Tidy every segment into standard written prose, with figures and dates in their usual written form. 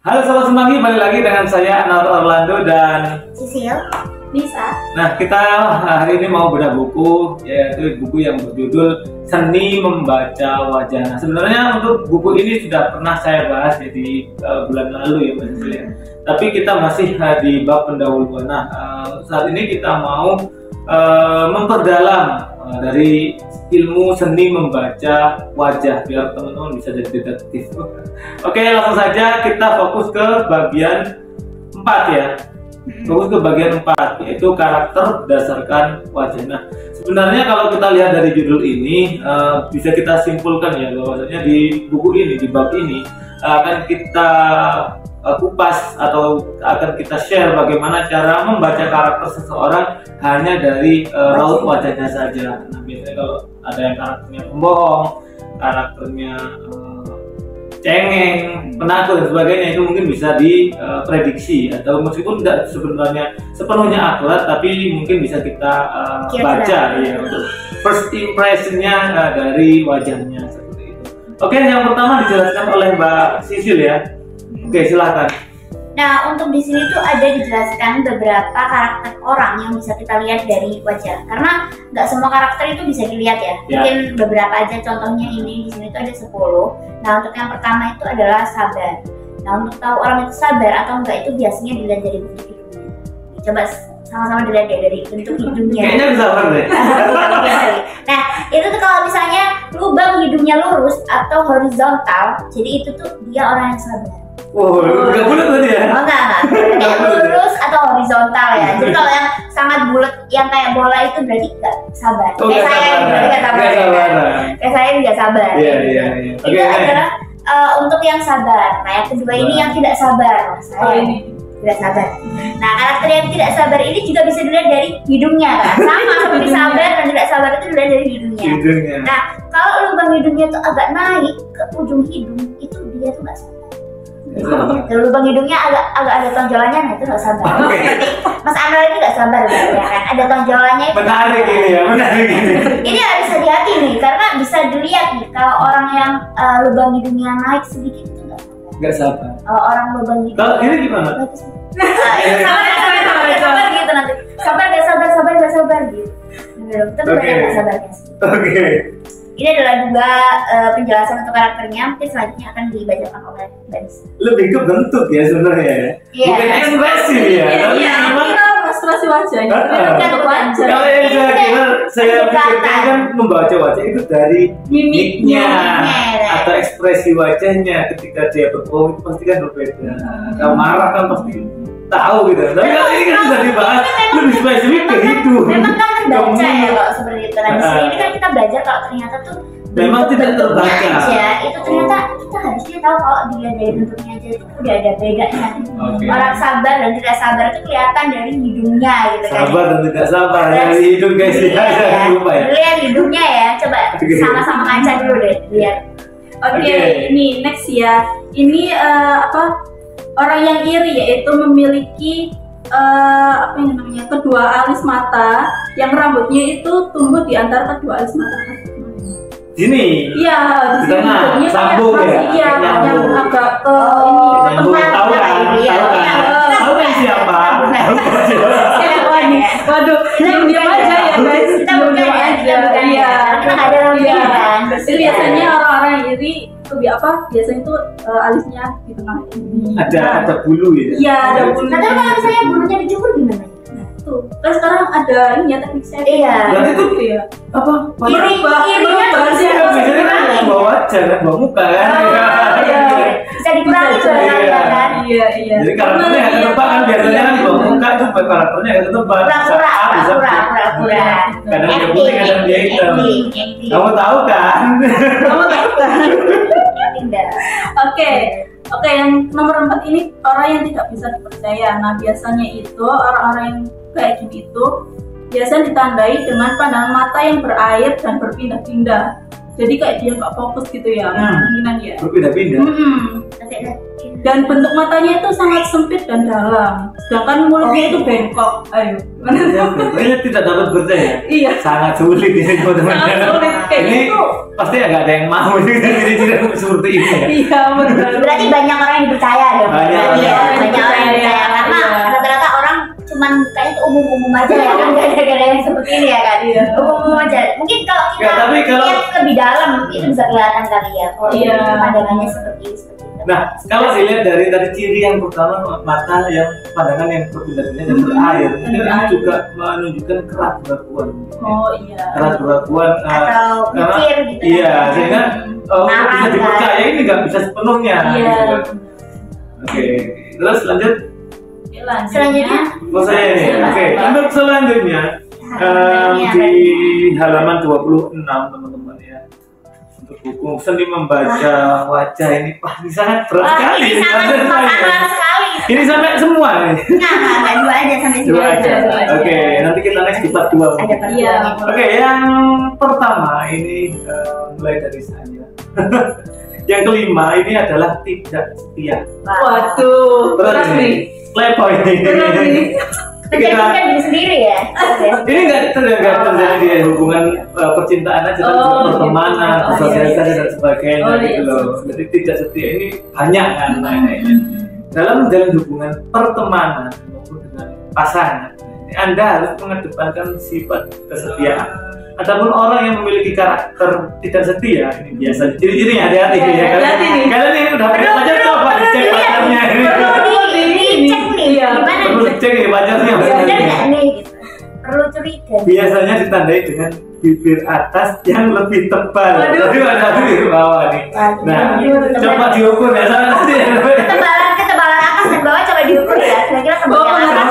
Halo Sobat Semanggi, balik lagi dengan saya Anwar Orlando dan Sisil, Nisa. Nah, kita hari ini mau bedah buku, yaitu buku yang berjudul Seni Membaca Wajah. Nah, sebenarnya untuk buku ini sudah pernah saya bahas di bulan lalu ya Mas Sisil ya. Tapi kita masih di bab pendahuluan. Nah, saat ini kita mau memperdalam dari ilmu seni membaca wajah biar teman-teman bisa jadi detektif. Oke, langsung saja kita fokus ke bagian 4 ya. Fokus ke bagian 4 yaitu karakter berdasarkan wajah. Nah, sebenarnya kalau kita lihat dari judul ini bisa kita simpulkan ya bahwasanya di buku ini, di bab ini akan kita kupas atau akan kita share bagaimana cara membaca karakter seseorang hanya dari raut wajahnya saja. Nah, biasanya kalau ada yang karakternya pembohong, karakternya cengeng, penakut dan sebagainya, itu mungkin bisa diprediksi atau meskipun tidak sebenarnya sepenuhnya akurat, tapi mungkin bisa kita baca ya untuk first impressionnya dari wajahnya seperti itu. Oke, yang pertama dijelaskan oleh Mbak Sisil ya. Oke, silakan. Nah, untuk di sini tuh ada dijelaskan beberapa karakter orang yang bisa kita lihat dari wajah. Karena nggak semua karakter itu bisa dilihat ya. Mungkin beberapa aja, contohnya ini di sini tuh ada 10. Nah, untuk yang pertama itu adalah sabar. Nah, untuk tahu orang itu sabar atau enggak itu biasanya dilihat dari bentuk hidungnya. Coba sama-sama dilihat ya dari bentuk hidungnya. Kayaknya sabar deh. Nah, itu tuh kalau misalnya lubang hidungnya lurus atau horizontal, jadi itu tuh dia orang yang sabar. Oh, nggak bulat tadi ya? Oh, enggak. Kayak lurus atau horizontal ya. Jadi kalau yang sangat bulat, yang kayak bola itu berarti nggak sabar. Oh, kayak saya berarti nggak sabar. Kayak saya nggak sabar. Iya. Itu adalah untuk yang sabar. Nah, yang kedua ini yang tidak sabar. Saya ini tidak sabar. Nah, karakter yang tidak sabar ini juga bisa dilihat dari hidungnya kan. Sama seperti sabar dan tidak sabar itu dilihat dari hidungnya. Nah, kalau lubang hidungnya tuh agak naik ke ujung hidung, itu dia tuh nggak sabar. Kalau lubang hidungnya agak ada tonjolannya, nah itu nggak sabar. Mas Anwar ini nggak sabar ya kan? Ada tonjolannya. Menarik ini ya, menarik ini. Ini harus hati-hati nih, karena bisa dilihat nih kalau orang yang lubang hidungnya naik sedikit itu nggak sabar. Kalau orang lubang hidung. Kalau ini gimana? Sabar gitu nanti. Sabar nggak sabar gitu. Tapi banyak nggak sabarnya. Oke. Ini adalah dua penjelasan untuk karakternya. Mungkin selanjutnya akan dibacakan oleh Baris. Lebih ke bentuk ya sebenarnya ya. Bukan ekspresi ya. Iya, ilustrasi wajahnya. Kalau yang saya pikirkan kan membaca wajah itu dari mimiknya atau ekspresi wajahnya. Ketika dia berbohong itu pasti kan berbeda. Kalau marah kan pasti tahu gitu. Tapi kalau ini kan sudah dibahas lebih spesifik ke hidup. Memang kan terbaca ya kalau seperti itu. Nah, di sini ini kan kita belajar kalau ternyata tuh memang tidak terbaca. Itu ternyata kita harusnya tahu kalau dilihat dari bentuknya aja itu udah ada bedanya. Orang sabar dan tidak sabar itu kelihatan dari hidungnya gitu kan. Sabar dan tidak sabar dari hidung guys ya. Jangan lupa ya. Lihat hidungnya ya. Coba sama-sama ngaca dulu deh. Lihat. Oke, ini next ya. Ini orang yang iri, yaitu memiliki apa yang namanya kedua alis mata yang rambutnya itu tumbuh di antara kedua alis mata. Sini. Iya, di tengah, sambung ya. Iya, yang agak ke ini. Tahu kan? Tahu kan siapa? Waduh, diam aja ya guys. Kita bukan ya. Iya. Kita nggak ada rambutnya kan. Biasanya orang-orang iri lebih biasanya tuh alisnya di tengah ini. Ada bulu ya. Iya, ada bulu. Nah, tapi kalau misalnya bulunya dicukur gimana? Tuh, kan sekarang ada ini ya teknik saya. Iya. Berarti itu ya. Apa? Irinya biasanya kan bawa wajah kan, bawa muka kan. Iya. Bisa dikurangi sebenarnya kan. Iya. Jadi karakternya nggak ketebak kan, biasanya kan bawa muka tuh karakternya nggak ketebak. Pura-pura. Kadang dia putih, kadang dia hitam. Kamu tahu kan? Tidak. Oke, yang nomor 4 ini orang yang tidak bisa dipercaya. Nah, biasanya itu orang-orang yang kayak gini itu biasanya ditandai dengan pandangan mata yang berair dan berpindah-pindah. Jadi kayak dia nggak fokus gitu ya, kemungkinan ya. Berpindah-pindah. Dan bentuk matanya itu sangat sempit dan dalam. Sedangkan mulutnya itu bengkok. Ayo, Ini tidak dapat percaya. Iya. Sangat sulit ini teman-teman. Sangat sulit. Kayaknya ini itu pasti agak ada yang mau ciri-ciri seperti ini ya. iya benar. Berarti banyak orang yang dipercaya dong. Banyak Berarti ya, orang yang banyak orang yang dipercaya, dipercaya karena iya. rata-rata orang cuman kayaknya itu umum-umum aja ya kan, gak ada yang seperti ini ya kan. Iya. Umum aja. Mungkin kalau kita Ya, tapi kalau- lihat lebih dalam itu bisa kelihatan kali ya. Kalau Iya. pandangannya seperti itu. Nah, kalau dilihat dari ciri yang pertama, mata yang pandangan yang berpindah-pindah dan berair, itu juga menunjukkan keraguan. Oh iya. Keraguan Atau karena- mikir gitu. iya, kan. sehingga Marah, bisa kan? dipercaya ini nggak bisa sepenuhnya. Iya. Gitu kan. Oke, terus lanjut. Selanjutnya Oh saya ini. Oke, untuk selanjutnya di halaman 26 teman-teman ya. Untuk buku seni membaca wajah ini, wah ini sangat berat wah, sekali. ini sangat masalah sekali. Ini sampai semua nih. Nah, dua aja sampai Dua sini aja. Oke, nanti kita next di part 2. Ada part Iya. dua. Oke, yang pertama ini mulai dari saya. Yang kelima ini adalah tidak setia. Waduh. Berat nih. Playboy. Berat nih. Menjadikan diri sendiri ya. Ini nggak terjadi di hubungan percintaan aja, tapi juga pertemanan, gitu. sosialisasi dan sebagainya Oh, gitu iya. loh. Jadi tidak setia ini banyak kan lainnya. Dalam menjalin hubungan pertemanan maupun dengan pasangan, Anda harus mengedepankan sifat kesetiaan. Adapun orang yang memiliki karakter tidak setia, ini biasa ciri-cirinya hati-hati Iya, ya. hati-hati nih. Kalian yang udah punya pacar coba dicek pacarnya. Perlu dicek nih. Iya. Gimana? Perlu dicek nih pacarnya. Benar nggak nih? Gitu. Perlu curiga. Biasanya ditandai dengan bibir atas yang lebih tebal. Waduh. Tapi ada bibir bawah nih. Waduh. Nah, Waduh. coba diukur ya sama nanti. Ketebalan atas dan bawah coba diukur ya. Kira-kira Oh, ketebalan atas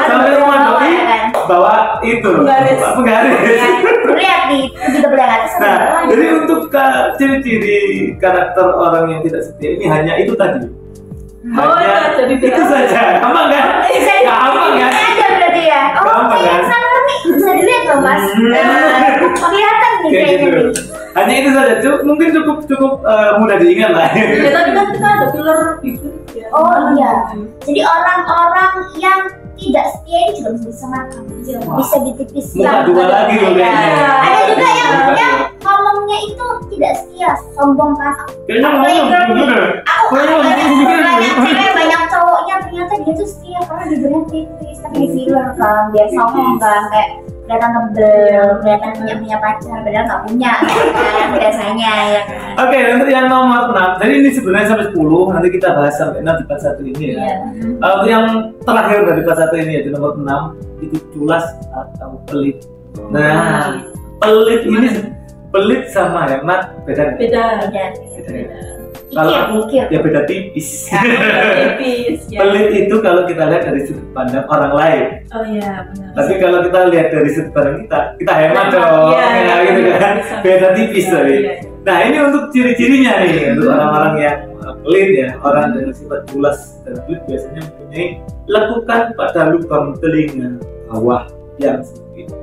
Sampai rumah bawah doi ya kan. bawa itu Penggaris. penggaris. Ya, lihat nih, lebih tebal yang atas sama Nah, bawah. jadi untuk ciri-ciri karakter orang yang tidak setia ini hanya itu tadi. Oh, Hanya jadi itu biasa. saja. Gampang kan? Bisa Gampang kan? ini aja berarti ya. Oh, Gampang, kayak kan? sama nih. Bisa dilihat loh, Mas. Kelihatan nih Kayak kayaknya gitu. nih. Hanya itu saja. Mungkin cukup mudah diingat lah. Ya tapi kan kita ada filler gitu. Ya. Oh iya. Jadi orang-orang yang tidak setia ini juga bisa disamarkan. Bisa ditipiskan. Muka dua lagi loh Iya. kayaknya. Ada juga yang Muka yang dua. ngomongnya itu tidak setia, sombong kan. Kayaknya Aku ngomong playgirl nih. bener. Aku Kayaknya banyak ngomong cewek, banyak cowoknya ternyata dia tuh setia karena bibirnya tipis tapi di filler kan, biar sombong kan, kayak kelihatan tebel, kelihatan punya pacar, padahal nggak punya kan biasanya ya kan. Oke, untuk yang nomor 6. Jadi ini sebenarnya sampai 10, nanti kita bahas sampai 6 di part 1 ini ya. Iya. Untuk yang terakhir dari part 1 ini yaitu nomor 6, itu culas atau pelit. Nah, pelit sama hemat beda nggak? Beda. Beda. Beda. Kalau Mikir. ya beda tipis. Tipis. Ya. Pelit itu kalau kita lihat dari sudut pandang orang lain. Oh iya benar. Tapi kalau kita lihat dari sudut pandang kita hemat dong. Iya, Ya, gitu kan. bisa. Beda tipis Iya, tadi. iya. Nah, ini untuk ciri-cirinya nih untuk orang-orang yang pelit ya. Orang dengan sifat culas dan pelit biasanya mempunyai lekukan pada lubang telinga bawah yang sempit.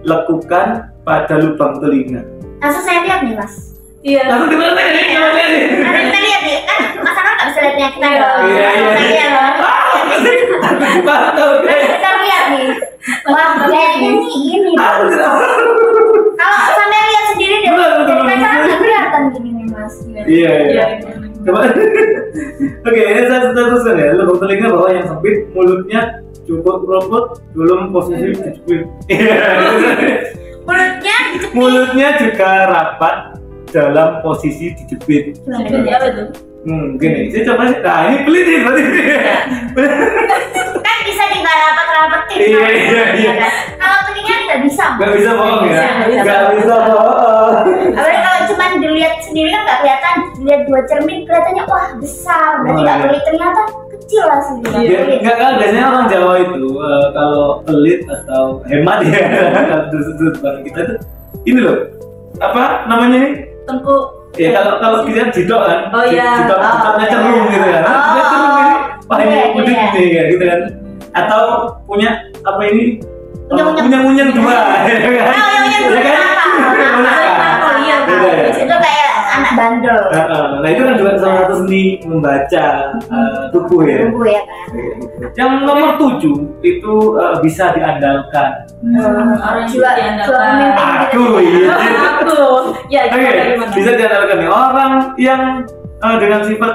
Lekukan pada lubang telinga. Langsung saya lihat nih Mas. Iya. Langsung kita lihat nih, kita lihat nih. Ada kita lihat nih, kan Mas Anwar nggak bisa lihat punya kita Iya. dong. Iya, iya. Kita lihat loh. Mantap, guys. Kita lihat nih. Wah, kayaknya nih ini. Aku tidak. Kalau sampai lihat sendiri dari Betul, betul, dari betul. pacaran nggak kelihatan gini nih Mas. Iya, iya. Iya. Coba. Oke, ini saya teruskan ya. Lubang telinga bawah yang sempit, mulutnya cukup ropot, belum posisi dijepit. Iya. Mulutnya dicepit. Mulutnya juga rapat dalam posisi dijepit. Jadi apa tuh? Gini, saya coba sih. Nah, ini pelit nih berarti. Kan bisa tinggal rapat-rapatin. Iya, kan? iya, iya. kan? Kalau telinga nggak bisa. Gak bisa bohong ya? Nggak bisa. Gak bisa bohong. Apalagi kalau cuma dilihat sendiri kan nggak kelihatan. Dilihat dua cermin kelihatannya wah besar. Berarti Oh, nggak iya. pelit, ternyata kecil lah sih. Iya. Enggak kan biasanya orang Jawa itu kalau pelit atau hemat ya kalau sudut pandang kita itu ini loh apa namanya ini Tengkuk. ya kalau kita jidok kan Oh, iya. jidoknya Oh, cerung iya. gitu kan dia cerung ini wah ini Iya, pelit iya. nih kayak gitu kan atau punya apa ini Unyeng-unyeng. unyeng dua ya kan Oh, unyeng-unyeng ya kan Oh iya. Beda ya? Itu kayak anak bandel. nah itu kan juga salah satu seni membaca tubuh ya. Tunggu ya kan. Yang nomor 7 itu bisa diandalkan. Orang Jiwa yang jiwa pemimpin gitu. Aku iya. Aku. Ya, Oke, gimana? bisa diandalkan nih. Orang yang dengan sifat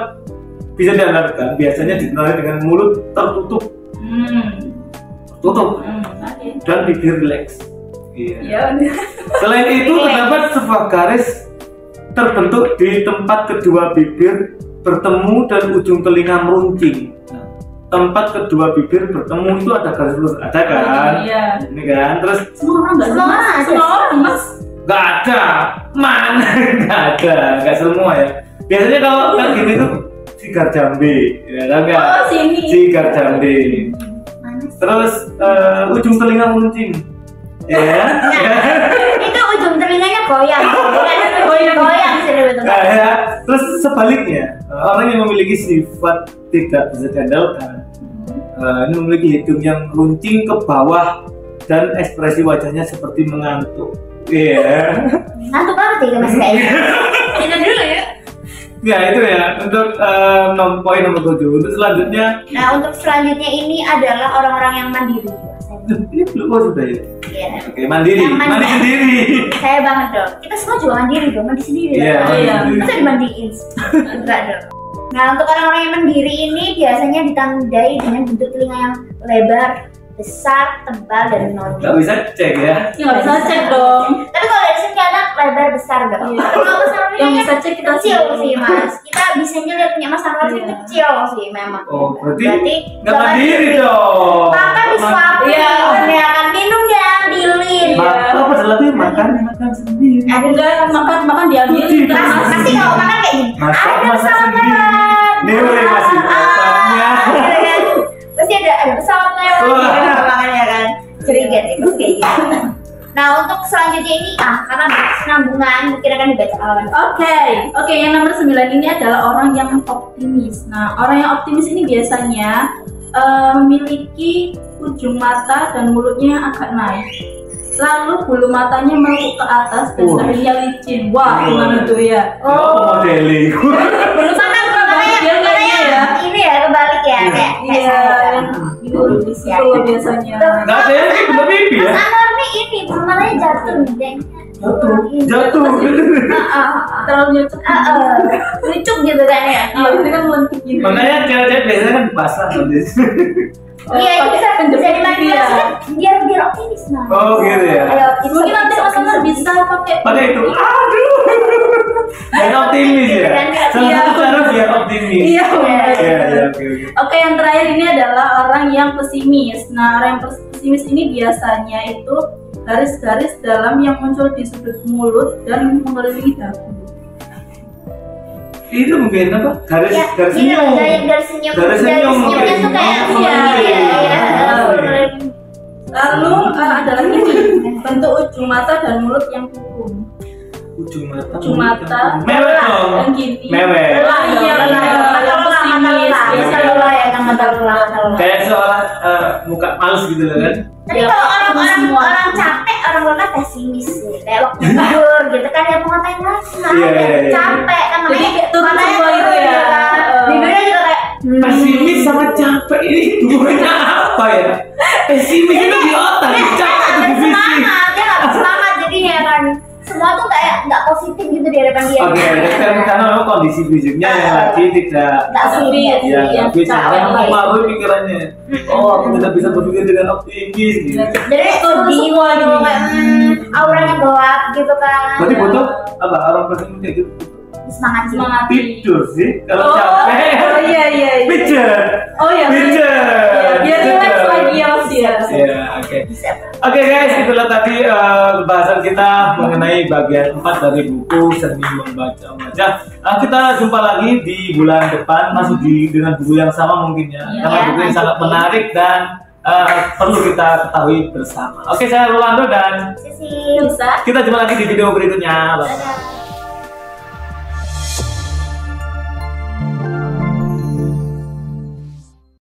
bisa diandalkan biasanya dikenali dengan mulut tertutup, tutup, Oke. dan bibir rileks. Iya. Ya. Selain itu terdapat sebuah garis terbentuk di tempat kedua bibir bertemu dan ujung telinga meruncing. Nah, tempat kedua bibir bertemu itu ada garis lurus, ada kan? Iya. Ini kan, terus Semua orang nggak Semua sih, Mas? orang ada. Semua orang Mas. nggak ada, mana nggak ada, nggak semua ya. Biasanya kalau kan gini tuh sigar jambe, ya kan nggak? Oh, sini. Sigar jambe. Mana sih? Terus ujung telinga meruncing, ya. Itu ujung telinganya goyang. Goyang sih betul. Nah, ya. Terus sebaliknya, orang yang memiliki sifat tidak bisa diandalkan, ini memiliki hidung yang runcing ke bawah dan ekspresi wajahnya seperti mengantuk. Iya. Ngantuk banget ya Mas kayaknya. Itu dulu ya. Ya itu ya untuk poin nomor 7. Untuk selanjutnya, Nah, untuk selanjutnya ini adalah orang-orang yang mandiri. ini belum sudah ya. Iya. Oke, mandiri, Yang mandi sendiri. Saya banget dong. Kita semua juga mandiri dong, mandi sendiri. Iya, lah. mandi Iya. sendiri. Masa dimandiin? Enggak dong. Nah, untuk orang-orang yang mandiri ini biasanya ditandai dengan bentuk telinga yang lebar, besar, tebal, dan menonjol. Nggak bisa cek ya. Ya, nggak bisa cek dong. Tapi kalau dari sini kelihatan lebar besar dong. Iya. Tapi kalau besar Yang bisa cek kita kecil sendiri. sih Mas. Kita bisanya lihat punya Mas Anwar sih Iya. kecil sih memang. Oh, berarti Berarti nggak mandiri dong. Makan disuapin, Iya. ya kan minum diambilin. Makan apa lagi makan sendiri. Makan diambilin kan Mas. Pasti kalau makan kayak gini. Masak Ada masak pesawat sendiri. lewat. Dewe masih makannya. Gitu kan. Pasti ada pesawat lewat Wah. gitu makannya kan. Curiga deh pasti kayak gitu. Nah, untuk selanjutnya ini karena berkesinambungan mungkin akan dibaca lawan. Oke, yang nomor 9 ini adalah orang yang optimis. Nah, orang yang optimis ini biasanya memiliki ujung mata dan mulutnya agak naik. Lalu bulu matanya melengkung ke atas dan Wah. dahinya licin. Wah, gimana tuh ya? Oh, modeling. Belum makan Dia kayaknya ya. ini ya kebalik ya kayak Iya, saya. itu di situ loh biasanya. Nggak ada yang kayak bener pipi ya. Mas Anwar nih ini bulu matanya jatuh deh. Jatuh. Terlalu nyucuk. Lucu gitu kan ya. Iya, ini kan melentik gini. Makanya cewek-cewek biasanya kan dipasang tuh. Iya, itu bisa dimanipulasi kan biar optimis nah. Oh, gitu ya. Ayo, optimis. Mungkin nanti Mas Anwar bisa pakai Pakai itu. Aduh. Biar optimis ya. Salah Iya. satu cara biar optimis. Iya, Iya, iya, oke. Oke, yang terakhir ini adalah orang yang pesimis. Nah, orang yang pesimis ini biasanya itu garis-garis dalam yang muncul di sudut mulut dan mengelilingi dagu. Itu mungkin apa? Garis Ya, garis ini senyum. garis senyum. Garis senyum, senyumnya tuh kayak garis iya, senyum. iya. Lalu ada lagi nih, bentuk ujung mata dan mulut yang kurung. Ujung mata. Ujung mata. Mewek dong. Dan gini. Mewek. Lah, iya, yang pesimis. Bisa lelah ya kan mata lelah. Kayak seolah muka males gitu loh kan. Tapi kalau orang capek, orang lelah pesimis sih. Kayak waktu tidur gitu kan ya mau ngapain lagi? Iya, iya, iya. Capek kan Jadi kayak tutup matanya semua itu ya. kan. Bibirnya juga kayak Pesimis sama capek ini hubungannya apa ya? Pesimis itu di otak, capek itu di fisik. semangat, dia nggak bersemangat jadinya kan. Semua tuh kayak nggak positif gitu di hadapan dia. Oke, karena memang kondisi fisiknya yang lagi tidak Nggak fit. ya yang bisa capek. karena mempengaruhi pikirannya. Oh, aku tidak bisa berpikir dengan optimis gitu. Jadi Tutup semua gitu, gini. kayak auranya gelap gitu kan. Berarti butuh apa orang pesimis kayak gitu? Semangat sih. Semangat. Tidur sih kalau Oh, capek. oh iya. Pijet. Oh iya. Pijet. Biar relax lagi ya Mas ya. Ya, oke. Bisa. Oke guys, itulah tadi pembahasan kita mengenai bagian 4 dari buku Seni Membaca Wajah. Kita jumpa lagi di bulan depan masih dengan buku yang sama mungkin ya, Iya, karena buku yang sangat menarik dan perlu kita ketahui bersama. Oke, saya Rolando dan Sisi. Bisa. kita jumpa lagi di video berikutnya. Bye. Dadah.